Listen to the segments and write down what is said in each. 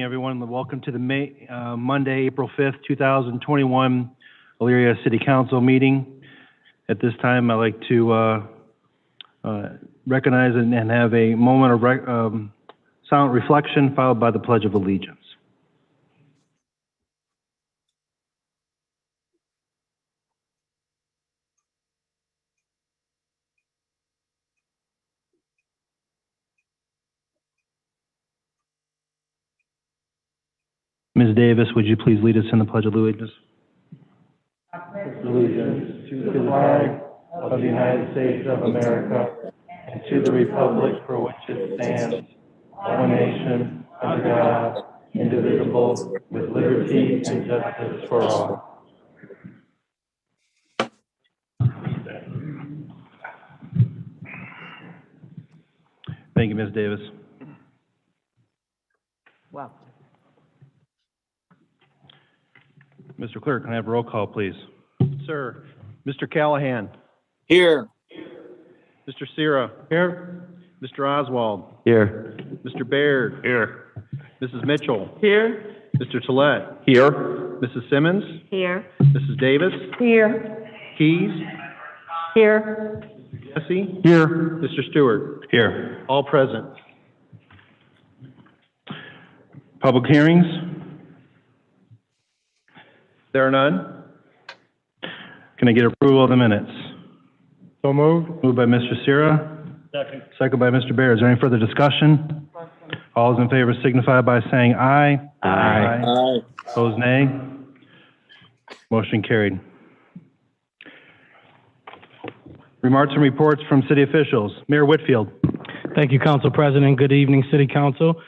Everyone, welcome to the Monday, April 5th, 2021 Elyria City Council meeting. At this time, I'd like to recognize and have a moment of silent reflection followed by the Pledge of Allegiance. Ms. Davis, would you please lead us in the Pledge of Allegiance? Allegiance to the flag of the United States of America and to the republic for which it stands, one nation, under God, indivisible, with liberty and justice for all. Thank you, Ms. Davis. Wow. Mr. Clerk, can I have a roll call, please? Sir. Mr. Callahan. Here. Mr. Sierra. Here. Mr. Oswald. Here. Mr. Baird. Here. Mrs. Mitchell. Here. Mr. Tollett. Here. Mrs. Simmons. Here. Mrs. Davis. Here. Keys. Here. Jesse. Here. Mr. Stewart. Here. All present. Public hearings? There are none. Can I get approval of the minutes? So moved. Moved by Mr. Sierra. Second. Second by Mr. Baird. Is there any further discussion? All those in favor signify by saying aye. Aye. Opposed, nay. Motion carried. Remarks and reports from city officials. Mayor Whitfield. Thank you, Council President. Good evening, City Council.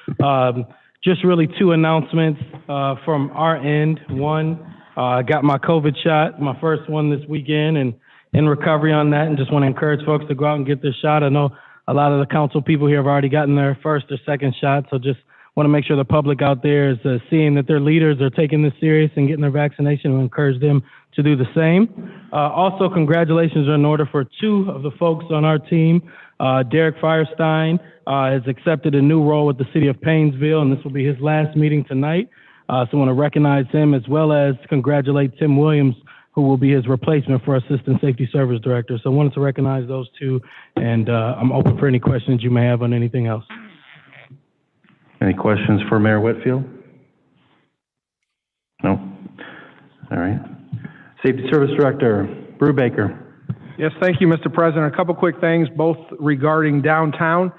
Just really two announcemements from our end. One, I got my COVID shot, my first one this weekend, and in recovery on that, and just want to encourage folks to go out and get this shot. I know a lot of the council people here have already gotten their first or second shot, so just want to make sure the public out there is seeing that their leaders are taking this serious and getting their vaccination, and encourage them to do the same. Also, congratulations are in order for two of the folks on our team. Derek Firestein has accepted a new role with the city of Painesville, and this will be his last meeting tonight. So I want to recognize him, as well as congratulate Tim Williams, who will be his replacement for Assistant Safety Service Director. So I wanted to recognize those two, and I'm open for any questions you may have on anything else. Any questions for Mayor Whitfield? No? All right. Safety Service Director, Brubaker. Yes, thank you, Mr. President. A couple quick things, both regarding downtown.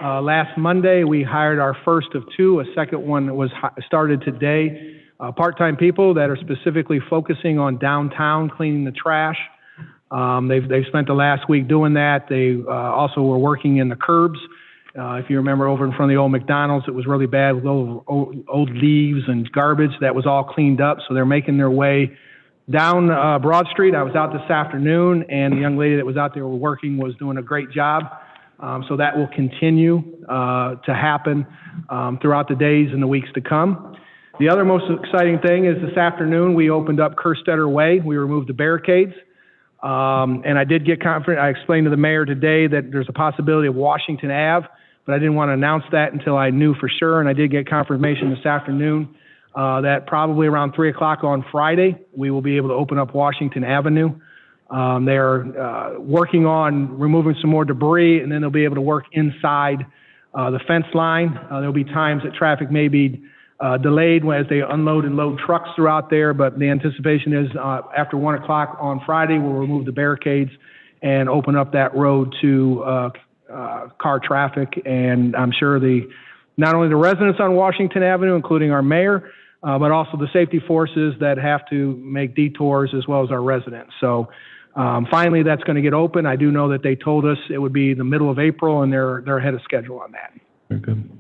Last Monday, we hired our first of two. A second one was started today. Part-time people that are specifically focusing on downtown, cleaning the trash. They've spent the last week doing that. They also were working in the curbs. If you remember, over in front of the old McDonald's, it was really bad with old leaves and garbage. That was all cleaned up, so they're making their way down Broad Street. I was out this afternoon, and the young lady that was out there working was doing a great job. So that will continue to happen throughout the days and the weeks to come. The other most exciting thing is this afternoon we opened up Kerstetter Way. We removed the barricades. And I did get confident. I explained to the mayor today that there's a possibility of Washington Ave, but I didn't want to announce that until I knew for sure. And I did get confirmation this afternoon that probably around 3 o'clock on Friday, we will be able to open up Washington Avenue. They are working on removing some more debris, and then they'll be able to work inside the fence line. There'll be times that traffic may be delayed as they unload and load trucks throughout there, but the anticipation is after 1 o'clock on Friday, we'll remove the barricades and open up that road to car traffic. And I'm sure not only the residents on Washington Avenue, including our mayor, but also the safety forces that have to make detours, as well as our residents. So finally, that's going to get open. I do know that they told us it would be the middle of April, and they're ahead of schedule on that. Very good.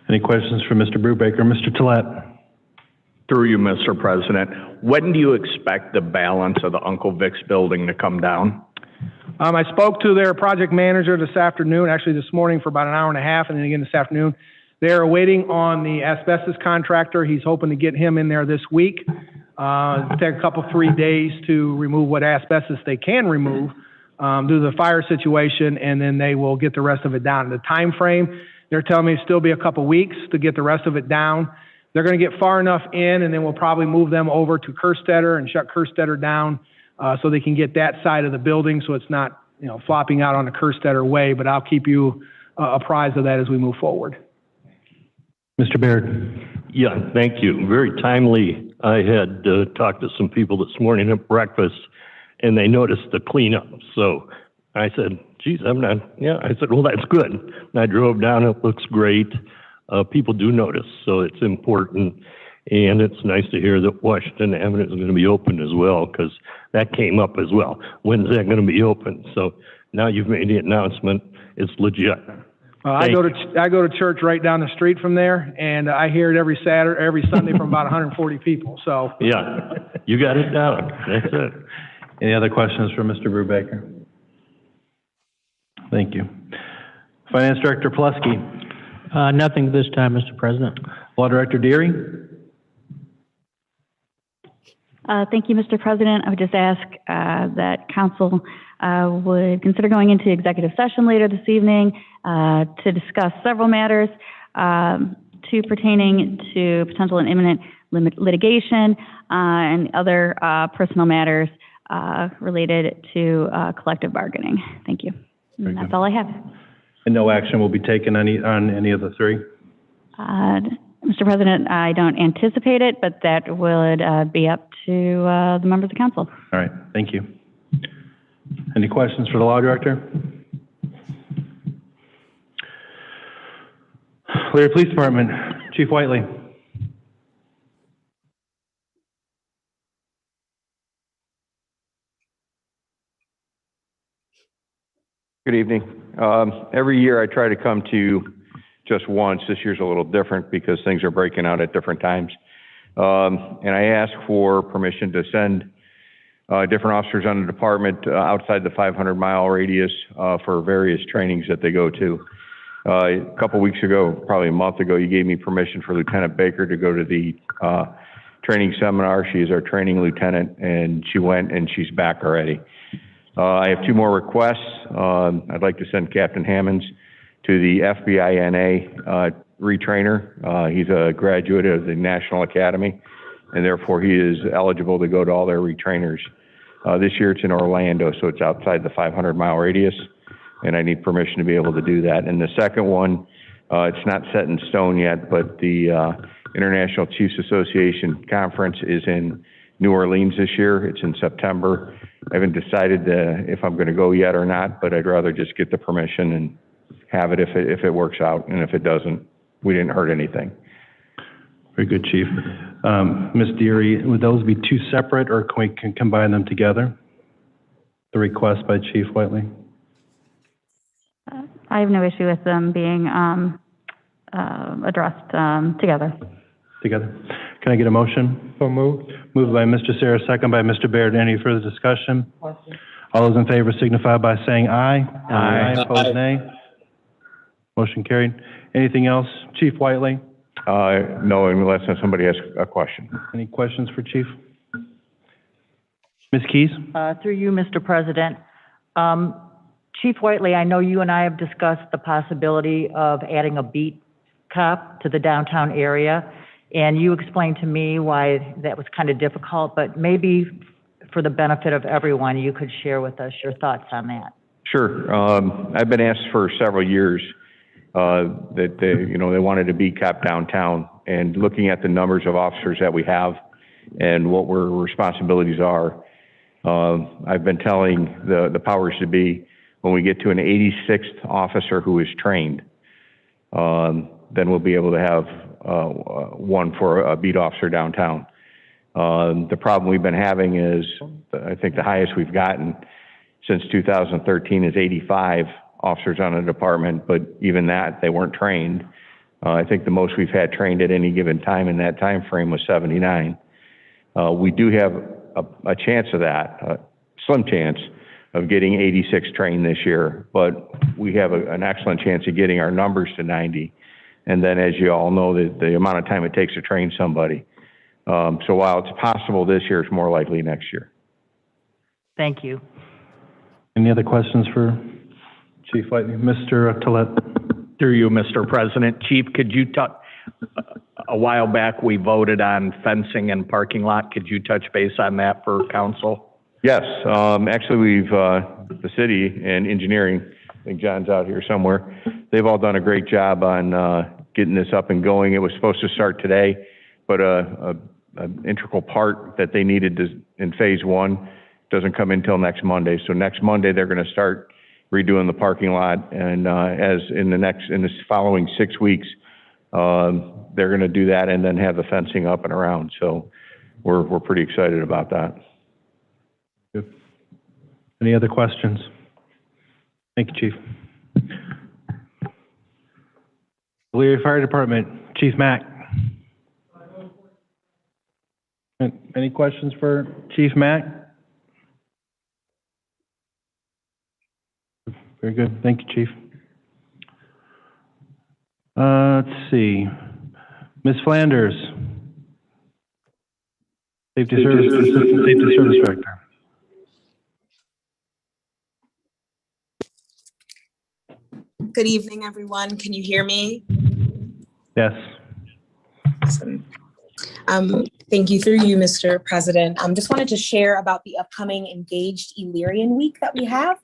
Any questions for Mr. Brubaker? Mr. Tollett. Through you, Mr. President. When do you expect the balance of the Uncle Vic's building to come down? I spoke to their project manager this afternoon, actually this morning for about an hour and a half, and then again this afternoon. They're waiting on the asbestos contractor. He's hoping to get him in there this week. It'll take a couple, 3 days to remove what asbestos they can remove due to the fire situation, and then they will get the rest of it down. The time frame, They're telling me it'll still be a couple weeks to get the rest of it down. They're going to get far enough in, and then we'll probably move them over to Kerstetter and shut Kerstetter down so they can get that side of the building so it's not, flopping out on the Kerstetter way, but I'll keep you apprised of that as we move forward. Mr. Baird? Yeah, thank you. Very timely. I had talked to some people this morning at breakfast, and they noticed the cleanup. So I said, geez, I said, well, that's good. And I drove down, it looks great. People do notice, so it's important. And it's nice to hear that Washington Avenue is going to be open as well, because that came up as well. When's that going to be open? So now you've made the announcement. It's legit. I go to church right down the street from there, and I hear it every Sunday from about 140 people. So Yeah, you got it down. That's it. Any other questions for Mr. Brubaker? Thank you. Finance Director Pulaski? Nothing this time, Mr. President. Law Director Deary? Thank you, Mr. President. I would just ask that council would consider going into executive session later this evening to discuss several matters pertaining to potential and imminent litigation and other personal matters related to collective bargaining. Thank you. And that's all I have. And no action will be taken on any of the three? Mr. President, I don't anticipate it, but that would be up to the members of council. All right, thank you. Any questions for the Law Director? Elyria Police Department, Chief Whiteley. Good evening. Every year I try to come to you just once. This year's a little different because things are breaking out at different times. And I ask for permission to send different officers on the department outside the 500-mile radius for various trainings that they go to. A couple weeks ago, probably a month ago, you gave me permission for Lieutenant Baker to go to the training seminar. She is our training lieutenant, and she went and she's back already. I have two more requests. I'd like to send Captain Hammonds to the FBI NA retrainer. He's a graduate of the National Academy, and therefore he is eligible to go to all their retrainers. This year it's in Orlando, so it's outside the 500-mile radius, and I need permission to be able to do that. And the second one, it's not set in stone yet, but the International Chiefs Association Conference is in New Orleans this year. It's in September. I haven't decided if I'm going to go yet or not, but I'd rather just get the permission and have it if it works out, and if it doesn't, we didn't hurt anything. Very good, Chief. Ms. Deary, would those be two separate, or can we combine them together? The request by Chief Whiteley? I have no issue with them being addressed together. Together. Can I get a motion? So moved. Moved by Mr. Sarah, second by Mr. Baird. Any further discussion? Question. All those in favor signify by saying aye. Aye. Opposed, nay. Motion carried. Anything else, Chief Whiteley? No, unless somebody has a question. Any questions for Chief? Ms. Keys? Through you, Mr. President. Chief Whiteley, I know you and I have discussed the possibility of adding a beat cop to the downtown area, and you explained to me why that was kind of difficult, but maybe for the benefit of everyone, you could share with us your thoughts on that. Sure. I've been asked for several years that they wanted a beat cop downtown, and looking at the numbers of officers that we have and what our responsibilities are, I've been telling the powers to be, when we get to an 86th officer who is trained, then we'll be able to have one for a beat officer downtown. The problem we've been having is, I think the highest we've gotten since 2013 is 85 officers on a department, but even that, they weren't trained. I think the most we've had trained at any given time in that time frame was 79. We do have a chance of that, a slim chance of getting 86 trained this year, but we have an excellent chance of getting our numbers to 90. And then, as you all know, the amount of time it takes to train somebody. So while it's possible this year, it's more likely next year. Thank you. Any other questions for Chief Whiteley? Mr. Tolet? Through you, Mr. President. Chief, could you a while back, we voted on fencing and parking lot. Could you touch base on that for council? Yes, actually, the city and engineering, I think John's out here somewhere, they've all done a great job on getting this up and going. It was supposed to start today, but an integral part that they needed in phase one doesn't come in until next Monday. So next Monday, they're going to start redoing the parking lot, and as in this following 6 weeks, they're going to do that and then have the fencing up and around. So we're pretty excited about that. Good. Any other questions? Thank you, Chief. Elyria Fire Department, Chief Mack. Any questions for Chief Mack? Very good. Thank you, Chief. Let's see. Ms. Flanders, Assistant Safety Service Director. Good evening, everyone. Can you hear me? Yes. Awesome. Thank you, through you, Mr. President. Just wanted to share about the upcoming Engaged Illyrian Week that we have.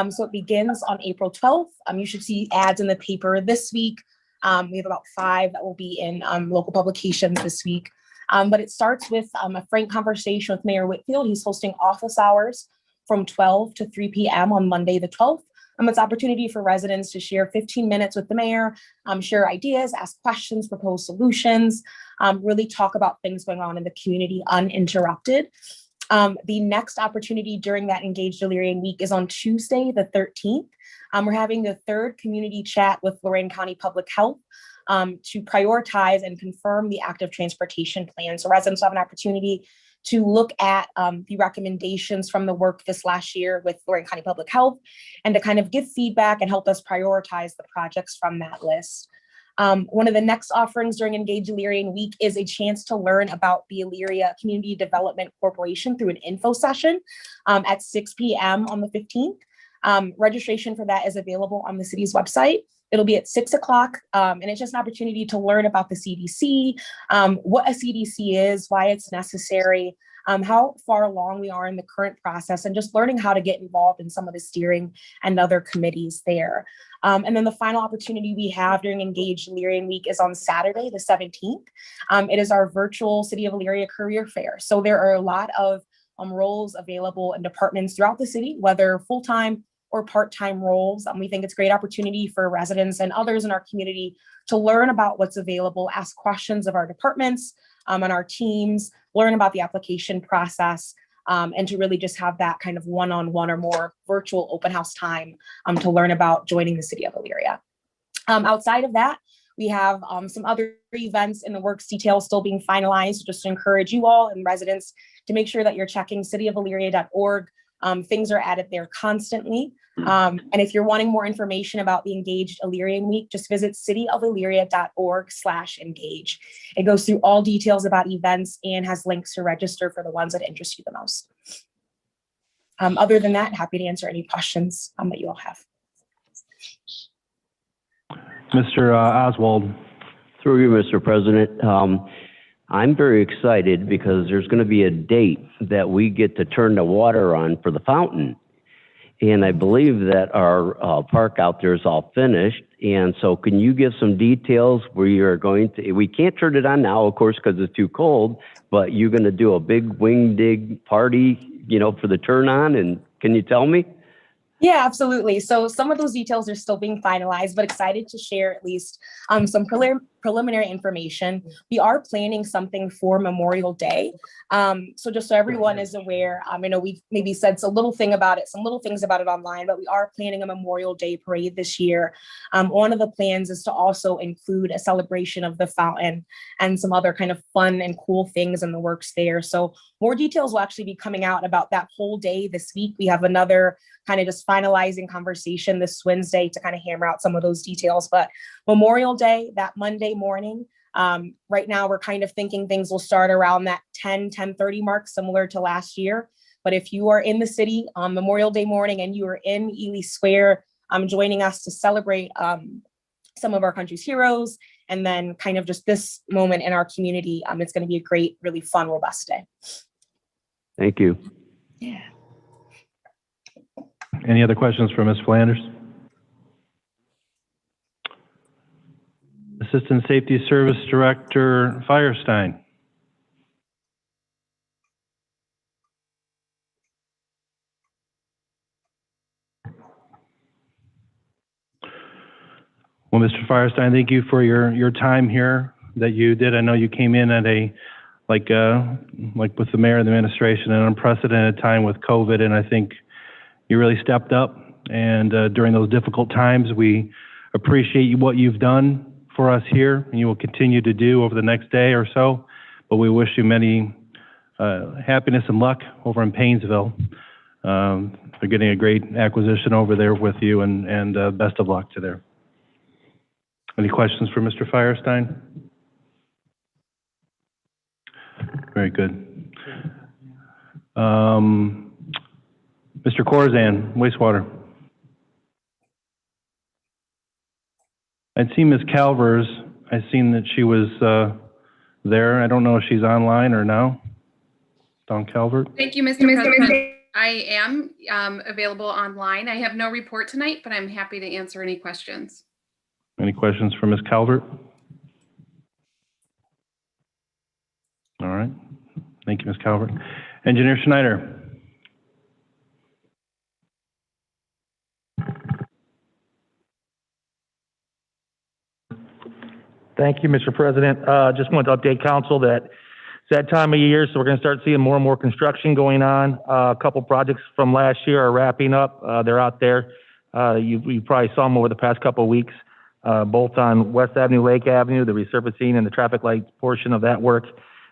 So it begins on April 12th. You should see ads in the paper this week. We have about 5 that will be in local publications this week. But it starts with a frank conversation with Mayor Whitfield. He's hosting office hours from 12 to 3 p.m. on Monday the 12th. It's an opportunity for residents to share 15 minutes with the mayor, share ideas, ask questions, propose solutions, really talk about things going on in the community uninterrupted. The next opportunity during that Engaged Illyrian Week is on Tuesday, the 13th. We're having the 3rd community chat with Lorain County Public Health to prioritize and confirm the active transportation plan. So residents have an opportunity to look at the recommendations from the work this last year with Lorain County Public Health and to kind of give feedback and help us prioritize the projects from that list. One of the next offerings during Engage Illyrian Week is a chance to learn about the Elyria Community Development Corporation through an info session at 6 p.m. on the 15th. Registration for that is available on the city's website. It'll be at 6 o'clock, and it's just an opportunity to learn about the CDC, what a CDC is, why it's necessary, how far along we are in the current process, and just learning how to get involved in some of the steering and other committees there. And then the final opportunity we have during Engage Illyrian Week is on Saturday, the 17th. It is our virtual City of Elyria career fair. So there are a lot of roles available in departments throughout the city, whether full-time or part-time roles. We think it's a great opportunity for residents and others in our community to learn about what's available, ask questions of our departments and our teams, learn about the application process, and to really just have that kind of one-on-one or more virtual open house time to learn about joining the City of Elyria. Outside of that, we have some other events in the works details still being finalized, just to encourage you all and residents to make sure that you're checking cityofelyria.org. Things are added there constantly. And if you're wanting more information about the Engaged Illyrian Week, just visit cityofelyria.org/engage. It goes through all details about events and has links to register for the ones that interest you the most. Other than that, happy to answer any questions that you all have. Mr. Oswald. Through you, Mr. President. I'm very excited because there's going to be a date that we get to turn the water on for the fountain. And I believe that our park out there is all finished. And so can you give some details where you're going to, we can't turn it on now, of course, because it's too cold, but you're going to do a big wing dig party, you know, for the turn on. And can you tell me? Yeah, absolutely. So some of those details are still being finalized, but excited to share at least some preliminary information. We are planning something for Memorial Day. So just so everyone is aware, I know we've maybe said some little things about it online, but we are planning a Memorial Day parade this year. One of the plans is to also include a celebration of the fountain and some other kind of fun and cool things in the works there. So more details will actually be coming out about that whole day this week. We have another kind of just finalizing conversation this Wednesday to kind of hammer out some of those details. But Memorial Day, that Monday morning, right now we're kind of thinking things will start around that 10:30 mark, similar to last year. But if you are in the city on Memorial Day morning and you are in Ely Square, joining us to celebrate some of our country's heroes, and then kind of just this moment in our community. It's going to be a great, really fun, robust day. Thank you. Yeah. Any other questions for Ms. Flanders? Assistant Safety Service Director Firestein. Well, Mr. Firestein, thank you for your time here that you did. I know you came in at a, like with the mayor and the administration, an unprecedented time with COVID, and I think you really stepped up. And during those difficult times, we appreciate what you've done for us here, and you will continue to do over the next day or so. But we wish you many happiness and luck over in Paynesville. They're getting a great acquisition over there with you, and best of luck to there. Any questions for Mr. Firestein? Very good. Mr. Corzine, wastewater. I'd seen Ms. Calvers. I'd seen that she was there. I don't know if she's online or no. Dawn Calvert. Thank you, Mr. President. I am available online. I have no report tonight, but I'm happy to answer any questions. Any questions for Ms. Calvert? All right. Thank you, Ms. Calvert. Engineer Schneider. Thank you, Mr. President. Just wanted to update council that it's that time of year, so we're going to start seeing more and more construction going on. A couple projects from last year are wrapping up. They're out there. You probably saw them over the past couple of weeks, both on West Avenue, Lake Avenue, the resurfacing and the traffic light portion of that work.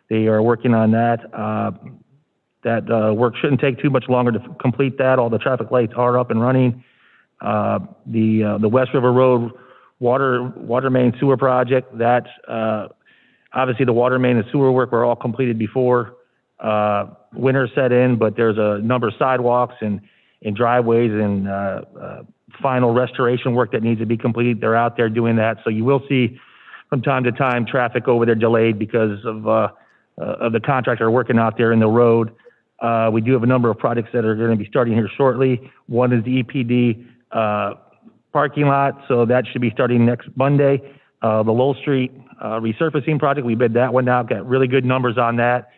They are working on that. That work shouldn't take too much longer to complete that. All the traffic lights are up and running. The West River Road water main sewer project, that obviously the water main and sewer work were all completed before winter set in, but there's a number of sidewalks and driveways and final restoration work that needs to be completed. They're out there doing that. So you will see from time to time traffic over there delayed because of the contractor working out there in the road. We do have a number of projects that are going to be starting here shortly. One is the EPD parking lot, so that should be starting next Monday. The Lowell Street resurfacing project, we bid that one out, got really good numbers on that.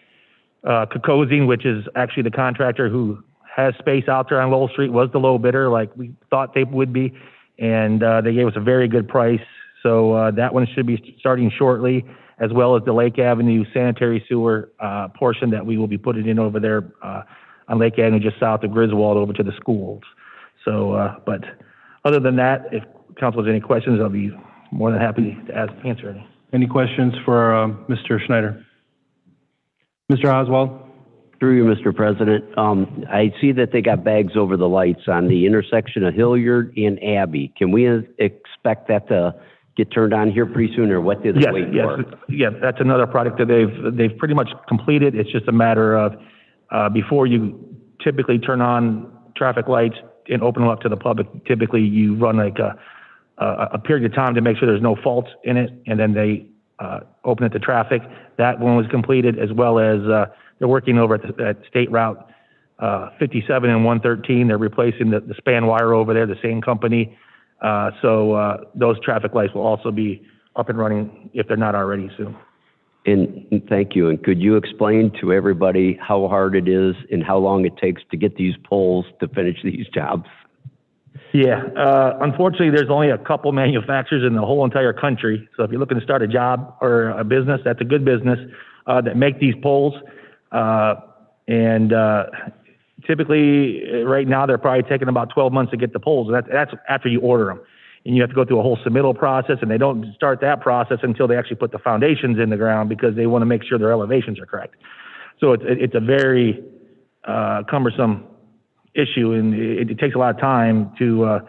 Kokosing, which is actually the contractor who has space out there on Lowell Street, was the low bidder like we thought they would be, and they gave us a very good price. So that one should be starting shortly, as well as the Lake Avenue sanitary sewer portion that we will be putting in over there on Lake Avenue just south of Griswold over to the schools. So, but other than that, if council has any questions, I'll be more than happy to answer any. Any questions for Mr. Schneider? Mr. Oswald? Through you, Mr. President. I see that they got bags over the lights on the intersection of Hilliard and Abbey. Can we expect that to get turned on here pretty soon, or what did they wait for? Yeah, that's another project that they've pretty much completed. It's just a matter of before you typically turn on traffic lights and open them up to the public, typically you run like a period of time to make sure there's no faults in it, and then they open it to traffic. That one was completed, as well as they're working over at State Route 57 and 113. They're replacing the span wire over there, the same company. So those traffic lights will also be up and running if they're not already soon. And thank you. And could you explain to everybody how hard it is and how long it takes to get these poles to finish these jobs? Yeah, unfortunately, there's only a couple manufacturers in the whole entire country. So if you're looking to start a job or a business, that's a good business that make these poles. Typically, right now, they're probably taking about 12 months to get the poles. That's after you order them. And you have to go through a whole submittal process, and they don't start that process until they actually put the foundations in the ground, because they want to make sure their elevations are correct. So it's a very cumbersome issue, and it takes a lot of time to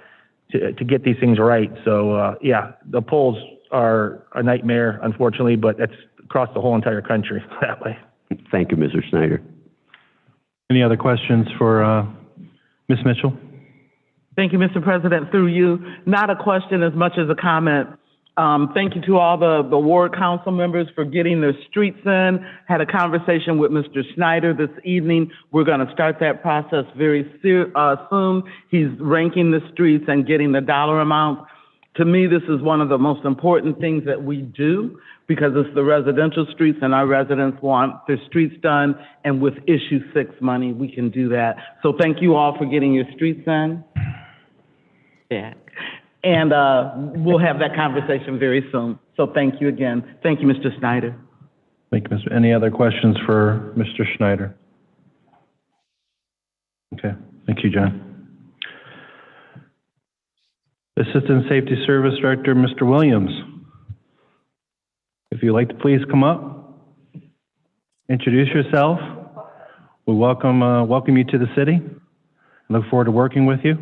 get these things right. So yeah, the poles are a nightmare, unfortunately, but that's across the whole entire country that way. Thank you, Mr. Schneider. Any other questions for Ms. Mitchell? Thank you, Mr. President. Through you, not a question as much as a comment. Thank you to all the ward council members for getting their streets in. Had a conversation with Mr. Schneider this evening. We're going to start that process very soon. He's ranking the streets and getting the dollar amounts. To me, this is one of the most important things that we do because it's the residential streets and our residents want their streets done. And with Issue 6 money, we can do that. So thank you all for getting your streets in. Yeah. And we'll have that conversation very soon. So thank you again. Thank you, Mr. Schneider. Thank you, Mr. Any other questions for Mr. Schneider? Okay, thank you, John. Assistant Safety Service Director, Mr. Williams. If you'd like to please come up, introduce yourself. We welcome you to the city. Look forward to working with you.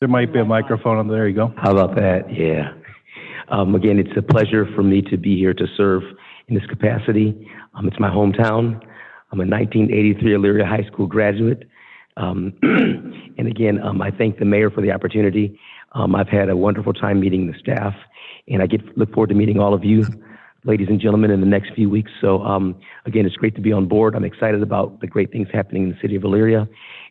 There might be a microphone on there. You go. How about that? Yeah. Again, it's a pleasure for me to be here to serve in this capacity. It's my hometown. I'm a 1983 Elyria High School graduate. And again, I thank the mayor for the opportunity. I've had a wonderful time meeting the staff, and I look forward to meeting all of you, ladies and gentlemen, in the next few weeks. So again, it's great to be on board. I'm excited about the great things happening in the city of Elyria,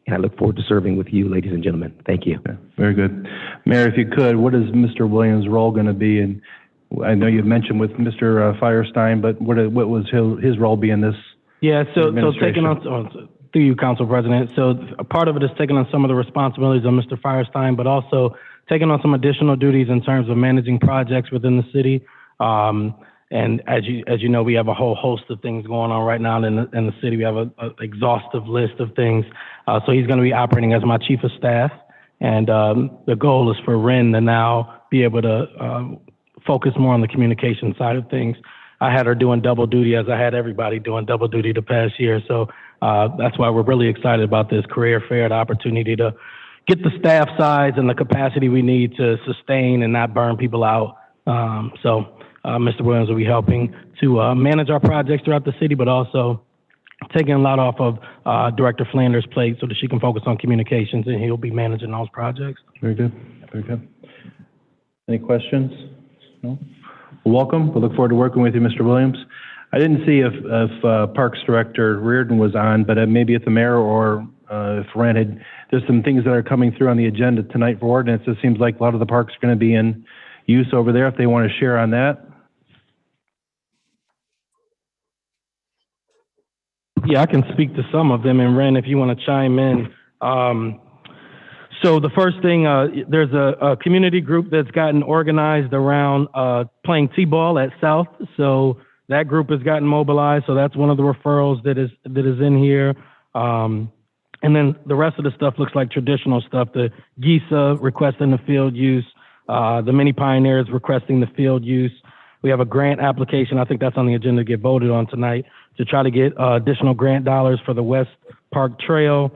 and I look forward to serving with you, ladies and gentlemen. Thank you. Okay, very good. Mayor, if you could, what is Mr. Williams' role going to be? And I know you mentioned with Mr. Firestein, but what was his role be in this? Yeah, so taking on, through you, Council President, so a part of it is taking on some of the responsibilities of Mr. Firestein, but also taking on some additional duties in terms of managing projects within the city. And as you know, we have a whole host of things going on right now in the city. We have an exhaustive list of things. So he's going to be operating as my chief of staff. And the goal is for Ren to now be able to focus more on the communication side of things. I had her doing double duty as I had everybody doing double duty the past year. So that's why we're really excited about this career fair, the opportunity to get the staff size and the capacity we need to sustain and not burn people out. Mr. Williams will be helping to manage our projects throughout the city, but also taking a lot off of Director Flanders' plate so that she can focus on communications, and he'll be managing those projects. Very good. Very good. Any questions? No? Well, welcome. We look forward to working with you, Mr. Williams. I didn't see if Parks Director Reardon was on, but maybe if the mayor or if Ren had, there's some things that are coming through on the agenda tonight for ordinance. It seems like a lot of the parks are going to be in use over there if they want to share on that. Yeah, I can speak to some of them, and Ren, if you want to chime in. So the first thing, there's a community group that's gotten organized around playing T-ball at South. So that group has gotten mobilized. So that's one of the referrals that is in here. And then the rest of the stuff looks like traditional stuff. The GISA requesting the field use, the Mini Pioneers requesting the field use. We have a grant application. I think that's on the agenda to get voted on tonight to try to get additional grant dollars for the West Park Trail.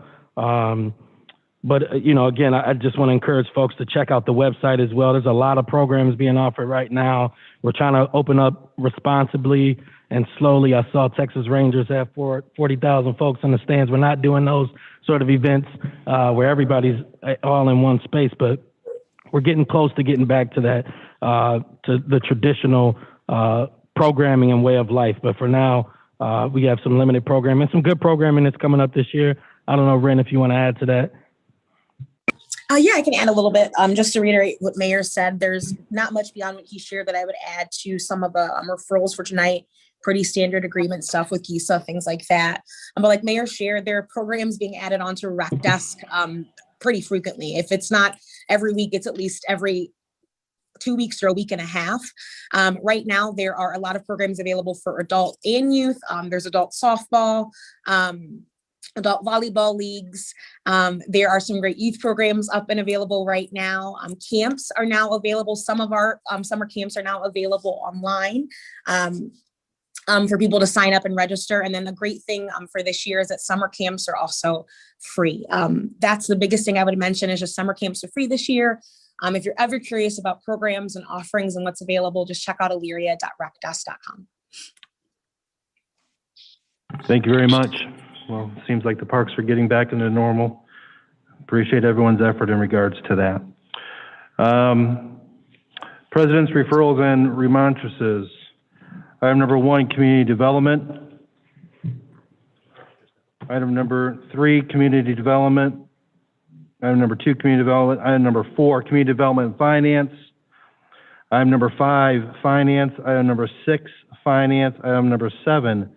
But, you know, again, I just want to encourage folks to check out the website as well. There's a lot of programs being offered right now. We're trying to open up responsibly and slowly. I saw Texas Rangers have 40,000 folks in the stands. We're not doing those sort of events where everybody's all in one space, but we're getting close to getting back to that, to the traditional programming and way of life. But for now, we have some limited programming, some good programming that's coming up this year. I don't know, Ren, if you want to add to that. Yeah, I can add a little bit. Just to reiterate what Mayor said, there's not much beyond what he shared that I would add to some of the referrals for tonight. Pretty standard agreement stuff with GISA, things like that. But like Mayor shared, there are programs being added onto Rec Desk pretty frequently. If it's not every week, it's at least every 2 weeks or a week and a half. Right now, there are a lot of programs available for adult and youth. There's adult softball, adult volleyball leagues. There are some great youth programs up and available right now. Camps are now available. Some of our summer camps are now available online for people to sign up and register. And then the great thing for this year is that summer camps are also free. That's the biggest thing I would mention is just summer camps are free this year. If you're ever curious about programs and offerings and what's available, just check out elyria.recdesk.com. Thank you very much. Well, it seems like the parks are getting back into normal. Appreciate everyone's effort in regards to that. President's referrals and remonstrances. Item number 1, community development. Item number 3, community development. Item number 2, community development. Item number 4, community development and finance. Item number 5, finance. Item number 6, finance. Item number 7,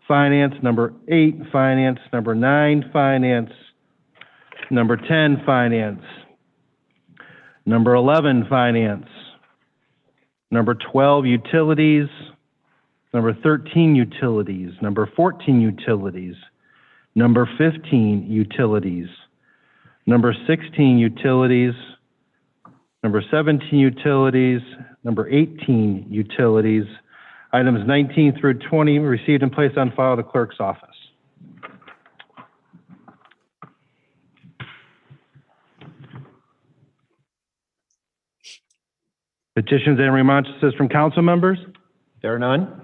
finance. Number 8, finance. Number 9, finance. Number 10, finance. Number 11, finance. Number 12, utilities. Number 13, utilities. Number 14, utilities. Number 15, utilities. Number 16, utilities. Number 17, utilities. Number 18, utilities. Items 19 through 20 received and placed on file at the clerk's office. Petitions and remonstrances from council members? There are none.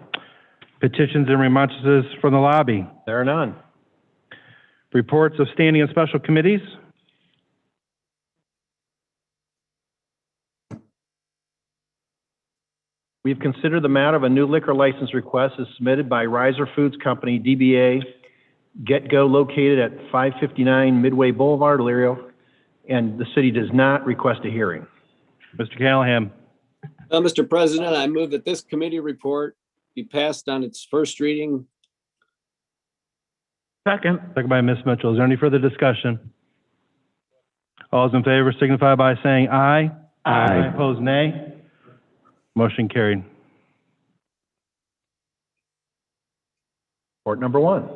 Petitions and remonstrances from the lobby? There are none. Reports of standing and special committees? We've considered the matter of a new liquor license request as submitted by Riser Foods Company, DBA Get Go, located at 559 Midway Boulevard, Elyria, and the city does not request a hearing. Mr. Callahan. Mr. President, I move that this committee report be passed on its first reading. Second. Second by Ms. Mitchell. Is there any further discussion? All those in favor signify by saying aye. Aye. Opposed, nay. Motion carried. Report number 1.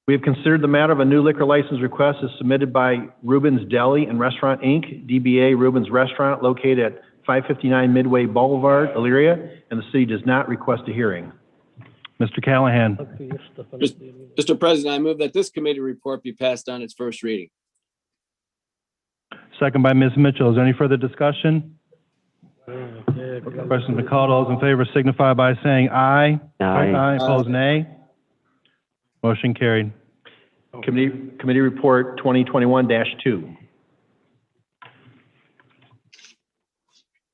We have considered the matter of a new liquor license request as submitted by Rubens Deli and Restaurant, Inc., DBA Rubens Restaurant, located at 559 Midway Boulevard, Elyria, and the city does not request a hearing. Mr. Callahan. Mr. President, I move that this committee report be passed on its first reading. Second by Ms. Mitchell. Is there any further discussion? Questions been called. All those in favor signify by saying aye. Aye. Opposed, nay. Motion carried. Committee Report 2021-2.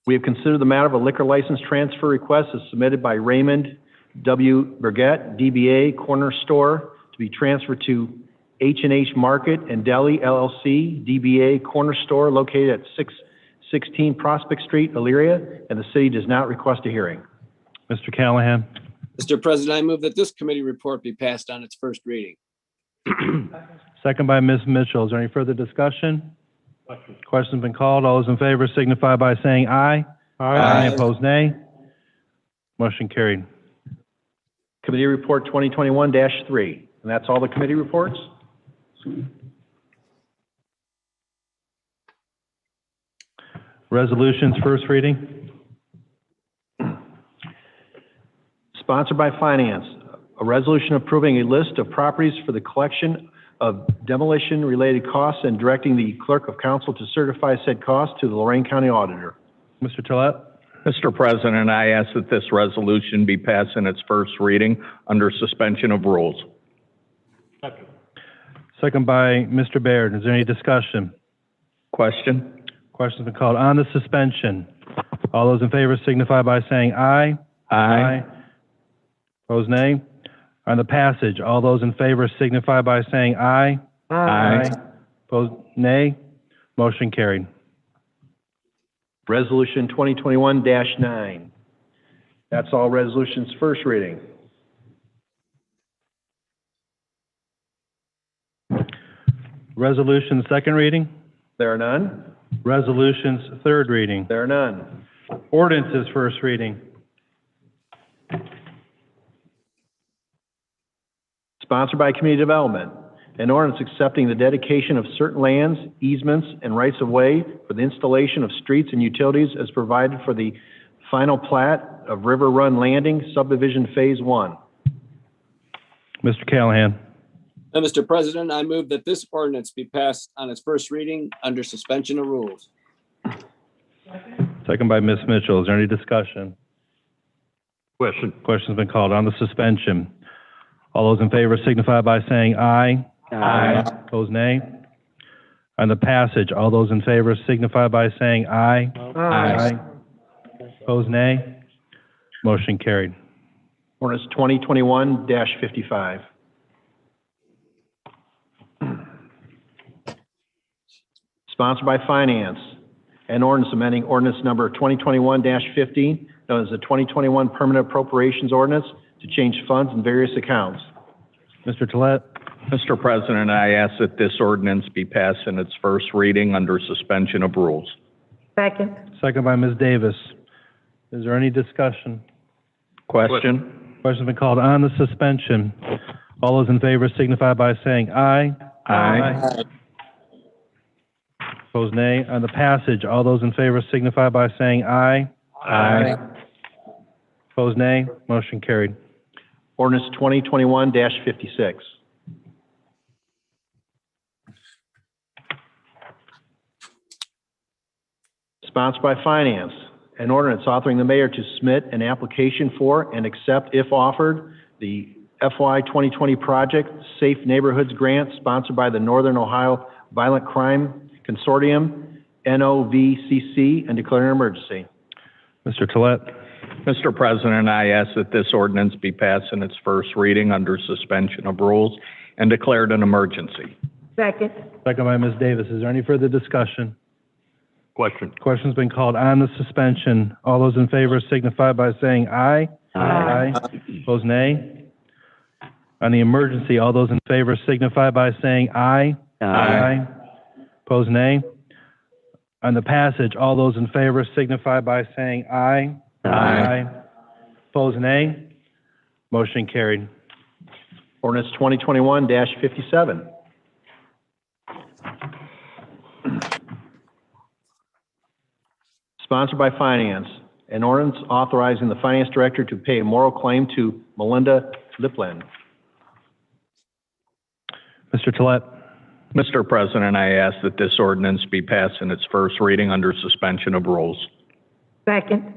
We have considered the matter of a liquor license transfer request as submitted by Raymond W. Burgett, DBA Corner Store, to be transferred to H&H Market and Deli LLC, DBA Corner Store, located at 616 Prospect Street, Elyria, and the city does not request a hearing. Mr. Callahan. Mr. President, I move that this committee report be passed on its first reading. Second by Ms. Mitchell. Is there any further discussion? Questions been called. All those in favor signify by saying aye. Aye. Opposed, nay. Motion carried. Committee Report 2021-3. And that's all the committee reports? Resolutions, first reading. Sponsored by Finance, a resolution approving a list of properties for the collection of demolition-related costs and directing the clerk of council to certify said costs to the Lorraine County Auditor. Mr. Tolet. Mr. President, I ask that this resolution be passed in its first reading under suspension of rules. Second by Mr. Baird. Is there any discussion? Question? Questions been called. On the suspension, all those in favor signify by saying aye. Aye. Opposed, nay. On the passage, all those in favor signify by saying aye. Aye. Opposed, nay. Motion carried. Resolution 2021-9. That's all resolutions first reading. Resolution second reading. There are none. Resolutions third reading. There are none. Ordinances first reading. Sponsored by Community Development, an ordinance accepting the dedication of certain lands, easements, and rights-of-way for the installation of streets and utilities as provided for the final plat of River Run Landing Subdivision Phase 1. Mr. Callahan. Mr. President, I move that this ordinance be passed on its first reading under suspension of rules. Second by Ms. Mitchell. Is there any discussion? Question. Question's been called. On the suspension, all those in favor signify by saying aye. Aye. Opposed, nay. On the passage, all those in favor signify by saying aye. Aye. Opposed, nay. Motion carried. Ordinance 2021-55. Sponsored by Finance. An ordinance amending ordinance number 2021-15, known as the 2021 Permanent Appropriations Ordinance, to change funds in various accounts. Mr. Tolet. Mr. President, I ask that this ordinance be passed in its first reading under suspension of rules. Second. Second by Ms. Davis. Is there any discussion? Question? Question's been called on the suspension. All those in favor signify by saying aye. Aye. Opposed, nay. On the passage, all those in favor signify by saying aye. Aye. Opposed, nay. Motion carried. Ordinance 2021-56. Sponsored by Finance. An ordinance authoring the mayor to submit an application for and accept, if offered, the FY 2020 project Safe Neighborhoods Grant sponsored by the Northern Ohio Violent Crime Consortium, NOVCC, and declaring an emergency. Mr. Tolet. Mr. President, I ask that this ordinance be passed in its first reading under suspension of rules and declared an emergency. Second. Second by Ms. Davis. Is there any further discussion? Question. Question's been called on the suspension. All those in favor signify by saying aye. Aye. Opposed, nay. On the emergency, all those in favor signify by saying aye. Aye. Opposed, nay. On the passage, all those in favor signify by saying aye. Aye. Opposed, nay. Motion carried. Ordinance 2021-57. Sponsored by Finance. An ordinance authorizing the Finance Director to pay a moral claim to Melinda Lipland. Mr. Tolet. Mr. President, I ask that this ordinance be passed in its first reading under suspension of rules. Second.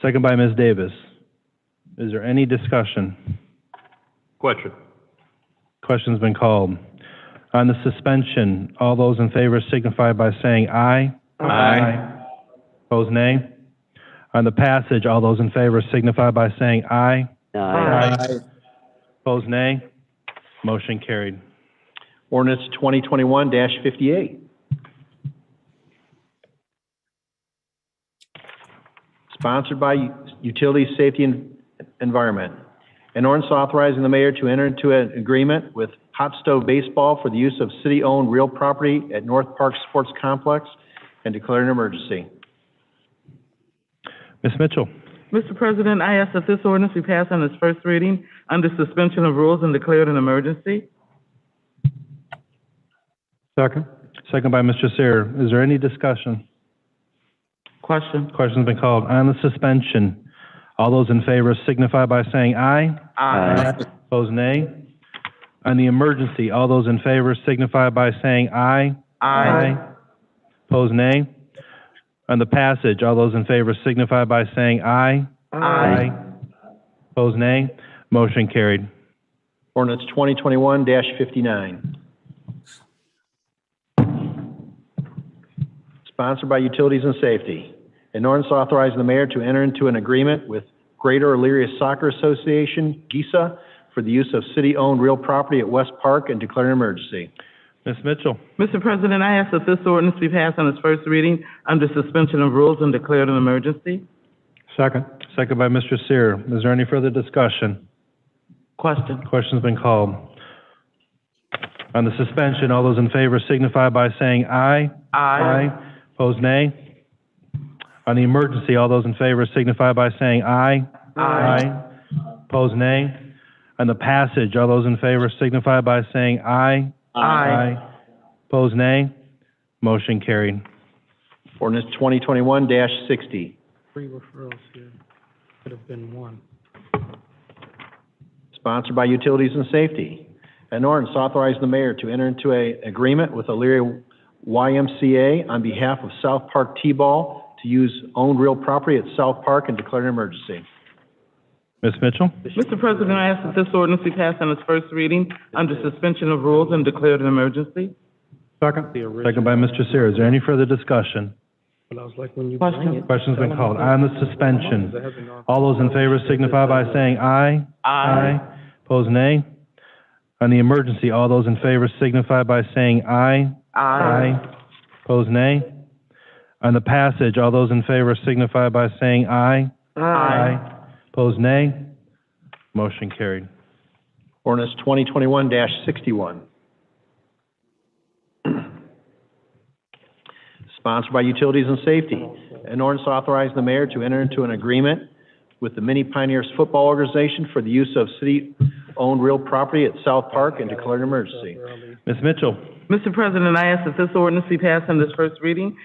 Second by Ms. Davis. Is there any discussion? Question. Question's been called. On the suspension, all those in favor signify by saying aye. Aye. Opposed, nay. On the passage, all those in favor signify by saying aye. Aye. Opposed, nay. Motion carried. Ordinance 2021-58. Sponsored by Utility Safety and Environment. An ordinance authorizing the mayor to enter into an agreement with Hot Stove Baseball for the use of city-owned real property at North Park Sports Complex and declare an emergency. Ms. Mitchell. Mr. President, I ask that this ordinance be passed on its first reading under suspension of rules and declared an emergency. Second. Second by Mr. Sear. Is there any discussion? Question. Question's been called. On the suspension, all those in favor signify by saying aye. Aye. Opposed, nay. On the emergency, all those in favor signify by saying aye. Aye. Opposed, nay. On the passage, all those in favor signify by saying aye. Aye. Opposed, nay. Motion carried. Ordinance 2021-59. Sponsored by Utilities and Safety. An ordinance authorizing the mayor to enter into an agreement with Greater Elyria Soccer Association, GISA, for the use of city-owned real property at West Park and declare an emergency. Ms. Mitchell. Mr. President, I ask that this ordinance be passed on its first reading under suspension of rules and declared an emergency. Second. Second by Mr. Sear. Is there any further discussion? Question. Question's been called. On the suspension, all those in favor signify by saying aye. Aye. Opposed, nay. On the emergency, all those in favor signify by saying aye. Aye. Opposed, nay. On the passage, all those in favor signify by saying aye. Aye. Opposed, nay. Motion carried. Ordinance 2021-60. Three referrals here. Could have been one. Sponsored by Utilities and Safety. An ordinance authorizing the mayor to enter into an agreement with Elyria YMCA on behalf of South Park T-Ball to use owned real property at South Park and declare an emergency. Ms. Mitchell. Mr. President, I ask that this ordinance be passed on its first reading under suspension of rules and declared an emergency. Second by Mr. Sears. Is there any further discussion? But I was like, when you bring it. Question's been called. On the suspension. All those in favor signify by saying aye. Aye. Opposed, nay. On the emergency, all those in favor signify by saying aye. Aye. Opposed, nay. On the passage, all those in favor signify by saying aye. Aye. Opposed, nay. Motion carried. Ordinance 2021-61. Sponsored by Utilities and Safety. An ordinance authorizing the mayor to enter into an agreement with the Mini Pioneers Football Organization for the use of city-owned real property at South Park and declare an emergency. Ms. Mitchell. Mr. President, I ask that this ordinance be passed on its first reading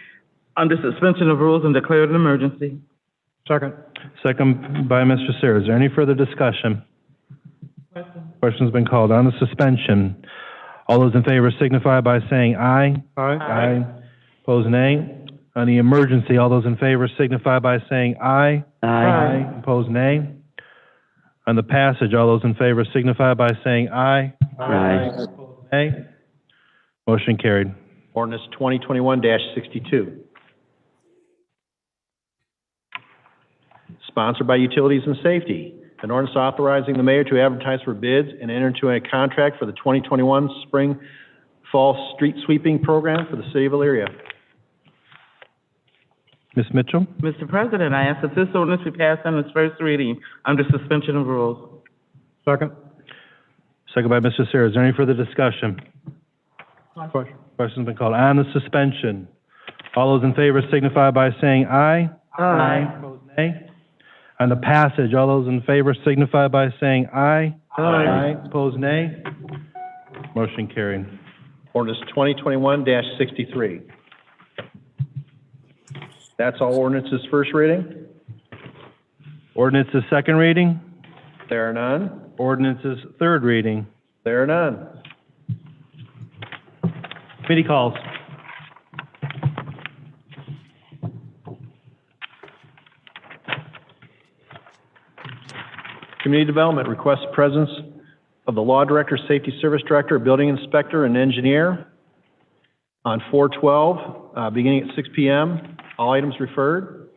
under suspension of rules and declared an emergency. Second by Mr. Sears. Is there any further discussion? Question's been called. On the suspension, all those in favor signify by saying aye. Aye. Opposed, nay. On the emergency, all those in favor signify by saying aye. Aye. Opposed, nay. On the passage, all those in favor signify by saying aye. Aye. Opposed, nay. Motion carried. Ordinance 2021-62. Sponsored by Utilities and Safety. An ordinance authorizing the mayor to advertise for bids and enter into a contract for the 2021 spring-fall street sweeping program for the city of Elyria. Ms. Mitchell? Mr. President, I ask that this ordinance be passed on its first reading under suspension of rules. Second by Mr. Sears. Is there any further discussion? Question's been called. On the suspension, all those in favor signify by saying aye. Aye. Opposed, nay. On the passage, all those in favor signify by saying aye. Aye. Opposed, nay. Motion carried. Ordinance 2021-63. That's all ordinances first reading. Ordinances second reading. There are none. Ordinances third reading. There are none. Committee calls. Community Development requests the presence of the Law Director, Safety Service Director, Building Inspector, and Engineer on 4/12, beginning at 6 p.m. All items referred.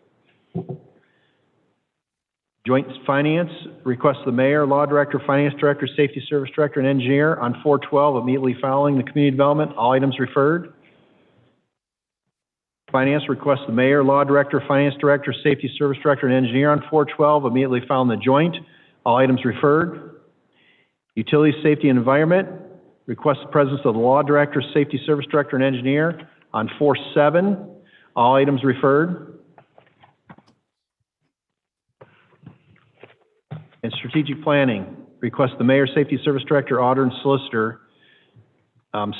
Joint Finance requests the Mayor, Law Director, Finance Director, Safety Service Director, and Engineer on 4/12, immediately following the Community Development. All items referred. Finance requests the Mayor, Law Director, Finance Director, Safety Service Director, and Engineer on 4/12, immediately following the Joint. All items referred. Utilities, Safety, and Environment requests the presence of the Law Director, Safety Service Director, and Engineer on 4/7. All items referred. And Strategic Planning requests the Mayor, Safety Service Director, Auditor, and Solicitor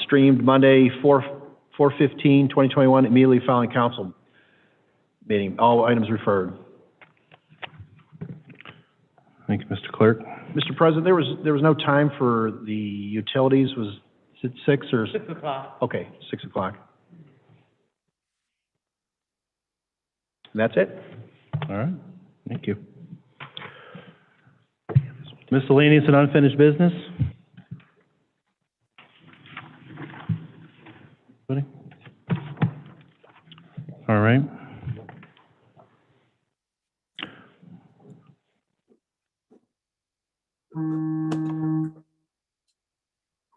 streamed Monday, 4/15/2021, immediately following council meeting. All items referred. Thank you, Mr. Clerk. Mr. President, there was no time for the utilities. Was it 6 or? 6 o'clock. Okay, 6 o'clock. That's it? All right, thank you. Miscellaneous and unfinished business? Anybody? All right.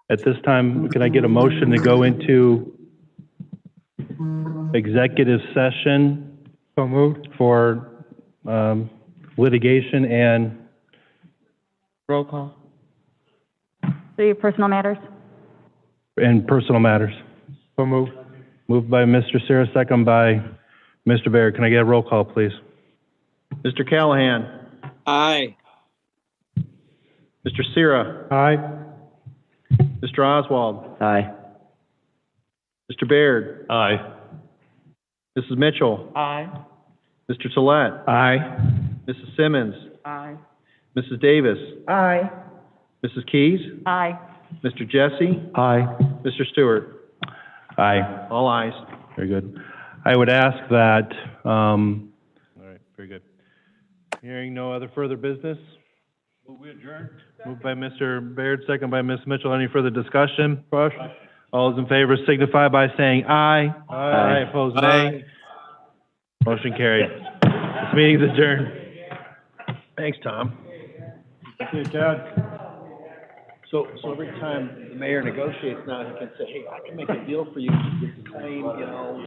At this time, can I get a motion to go into executive session? So moved. For litigation and? Roll call. City of Personal Matters. And personal matters. So moved. Moved by Mr. Sarah, second by Mr. Baird. Can I get a roll call, please? Mr. Callahan? Aye. Mr. Sira? Aye. Mr. Oswald? Aye. Mr. Baird? Aye. Mrs. Mitchell? Aye. Mr. Tolet? Aye. Mrs. Simmons? Aye. Mrs. Davis? Aye. Mrs. Keys? Aye. Mr. Jesse? Aye. Mr. Stewart? Aye. All ayes. Very good. I would ask that, all right, very good. Hearing no other further business? Move we adjourn. Moved by Mr. Baird, second by Ms. Mitchell. Any further discussion? All those in favor signify by saying aye. Aye. Opposed, nay. Motion carried. This meeting is adjourned. Thanks, Tom. Thank you, Ted. So every time the mayor negotiates now, he can say, hey, I can make a deal for you, you claim,